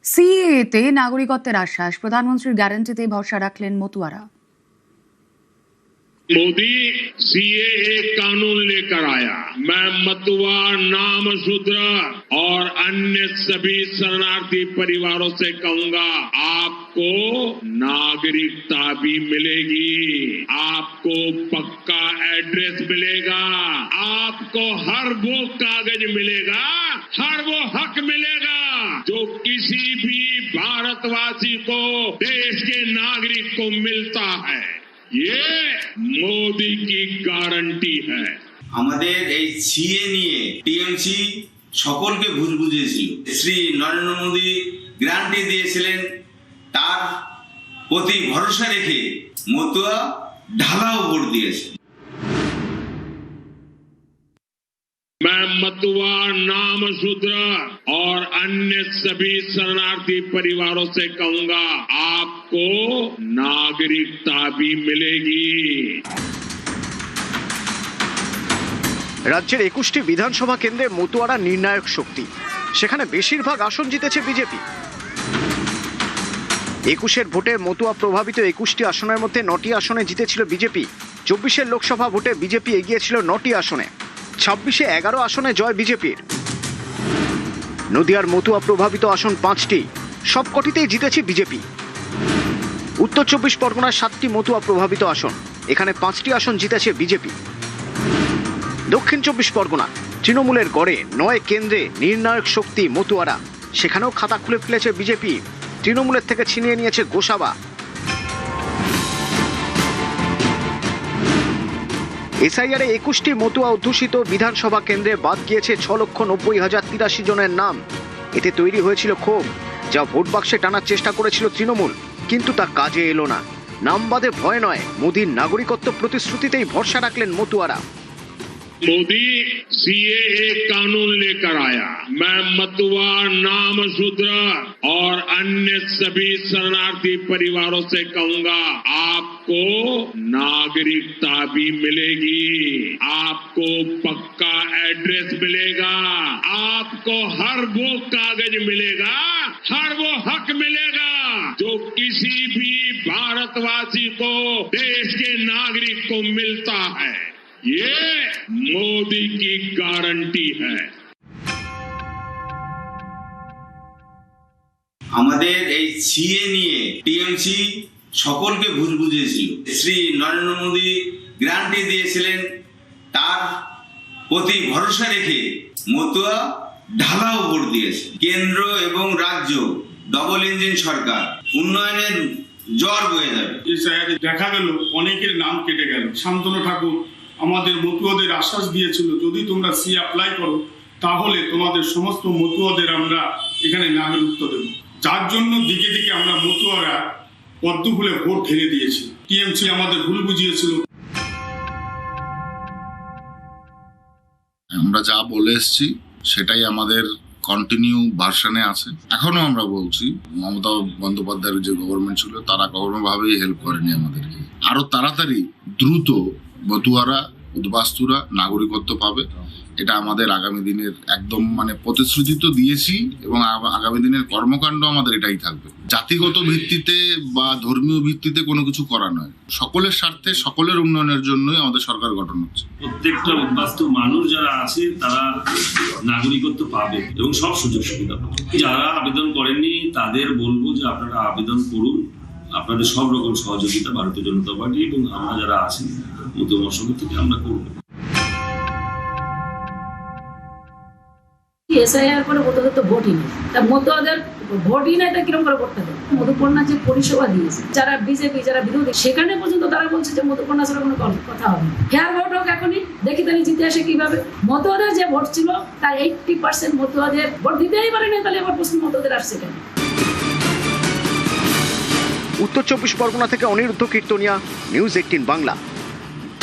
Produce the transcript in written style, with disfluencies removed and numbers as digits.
সিএতে নাগরিকত্বের আশ্বাস, প্রধানমন্ত্রীর গ্যারান্টিতে ভরসা রাখলেন মতুয়ারা। मोदी सीएए कानून लेकर आया। मैं मतुआ, नामशूद्र और अन्य सभी शरणार्थी परिवारों से कहूंगा, आपको नागरिकता भी मिलेगी, आपको पक्का एड्रेस मिलेगा, आपको हर वो कागज मिलेगा, हर वो हक मिलेगा जो किसी भी भारतवासी को, देश के नागरिक को मिलता है। ये मोदी की गारंटी है। আমাদের এই সিএ নিয়ে টিএমসি সকলকে ভুল বুঝিয়েছিল। শ্রী নরেন্দ্র মোদী গ্যারান্টি দিয়েছিলেন, তার প্রতি ভরসা রেখে মতুয়া ঢালাও ভোট দিয়েছে। मैं मतुआ, नामशूद्र और अन्य सभी शरणार्थी परिवारों से कहूंगा, आपको नागरिकता भी मिलेगी। রাজ্যের 21টি বিধানসভা কেন্দ্রে মতুয়ারা নির্ণায়ক শক্তি, সেখানে বেশিরভাগ আসন জিতেছে বিজেপি। 21-এর ভোটে মতুয়া প্রভাবিত 21টি আসনের মধ্যে 9টি আসনে জিতেছিল বিজেপি। 24-এর লোকসভা ভোটে বিজেপি এগিয়েছিল 9টি আসনে, 26-এ 11 আসনে জয় বিজেপির। নদিয়ার মতুয়া প্রভাবিত আসন 5টি, সবকটিতেই জিতেছে বিজেপি। উত্তর 24 পরগনার 7টি মতুয়া প্রভাবিত আসন, এখানে 5টি আসন জিতেছে বিজেপি। দক্ষিণ 24 পরগনা তৃণমূলের গড়ে 9 কেন্দ্রে নির্ণায়ক শক্তি মতুয়ারা, সেখানেও খাতা খুলে ফেলেছে বিজেপি, তৃণমূলের থেকে ছিনিয়ে নিয়েছে গোসাবা। এসআইআরে 21টি মতুয়া অধ্যুষিত বিধানসভা কেন্দ্রে বাদ গিয়েছে 6,90,083 জনের নাম। এতে তৈরি হয়েছিল ক্ষোভ, যা ভোট বাক্সে টানার চেষ্টা করেছিল তৃণমূল, কিন্তু তা কাজে এলো না। নাম বাদে ভয় নয়, মোদীর নাগরিকত্ব প্রতিশ্রুতিতেই ভরসা রাখলেন মতুয়ারা। मोदी सीएए कानून लेकर आया। मैं मतुआ, नामशूद्र और अन्य सभी शरणार्थी परिवारों से कहूंगा, आपको नागरिकता भी मिलेगी, आपको पक्का एड्रेस मिलेगा, आपको हर वो कागज मिलेगा, हर वो हक मिलेगा जो किसी भी भारतवासी को, देश के नागरिक को मिलता है। ये मोदी की गारंटी है। আমাদের এই সিএ নিয়ে টিএমসি সকলকে ভুল বুঝিয়েছিল। শ্রী নরেন্দ্র মোদী গ্যারান্টি দিয়েছিলেন, তার প্রতি ভরসা রেখে মতুয়া ঢালাও ভোট দিয়েছে। কেন্দ্র এবং রাজ্য ডবল ইঞ্জিন সরকার, উন্নয়নের জ্বর বয়ে যাবে। দেখা গেল অনেকের নাম কেটে গেল। শান্তনু ঠাকুর আমাদের মতুয়াদের আশ্বাস দিয়েছিল, যদি তোমরা সি অ্যাপ্লাই করো তাহলে তোমাদের সমস্ত মতুয়াদের আমরা এখানে নাগরিকত্ব দেব, যার জন্য দিকে দিকে আমরা মতুয়ারা পদ্ম ফুলে ভোট ঢেলে দিয়েছি। টিএমসি আমাদের ভুল বুঝিয়েছিল। আমরা যা বলে এসেছি সেটাই আমাদের কন্টিনিউ ভার্সনে আছে। এখনো আমরা বলছি, মমতা বন্দ্যোপাধ্যায়ের যে গভর্নমেন্ট ছিল তারা কখনোভাবেই হেল্প করেনি আমাদেরকে। আরো তাড়াতাড়ি দ্রুত মতুয়ারা, উদ্বাস্তুরা নাগরিকত্ব পাবে, এটা আমাদের আগামী দিনের একদম প্রতিশ্রুতি তো দিয়েছি, এবং আগামী দিনের কর্মকাণ্ড আমাদের এটাই থাকবে। জাতিগত ভিত্তিতে বা ধর্মীয় ভিত্তিতে কোনো কিছু করা নয়, সকলের স্বার্থে, সকলের উন্নয়নের জন্যই আমাদের সরকার গঠন হচ্ছে। প্রত্যেকটা উদ্বাস্তু মানুষ যারা আছে তারা নাগরিকত্ব পাবে এবং সব সুযোগ সুবিধা পাবে। যারা আবেদন করেননি তাদের বলবো যে আপনারা আবেদন করুন, আপনাদের সব রকম সহযোগিতা ভারতীয় জনতা পার্টি এবং আমরা যারা আছি মতুয়া মহাসংঘ থেকে আমরা করবো। এসআইআর করে মতুয়াদের তো ভোটই নেই, তা মতুয়াদের ভোটই নেই, তা কিরকম করে ভোটটা দেবে? মধুকন্যা যে পরিষেবা দিয়েছে যারা বিজেপি, যারা বিরোধী, সেখানে পর্যন্ত তারা বলছে যে মধুকন্যা ছাড়া কোনো কথা হবে না। ফেয়ার ভোট হোক এখনই, দেখি তাহলে জিতে আসে কিভাবে। মতুয়াদের যে ভোট ছিল তার 80% মতুয়াদের ভোট দিতেই পারেনি, তাহলে এবার প্রশ্ন মতুয়াদের আসছে কেন? উত্তর 24 পরগনা থেকে অনিরুদ্ধ কীর্তনিয়া, নিউজ 18 বাংলা।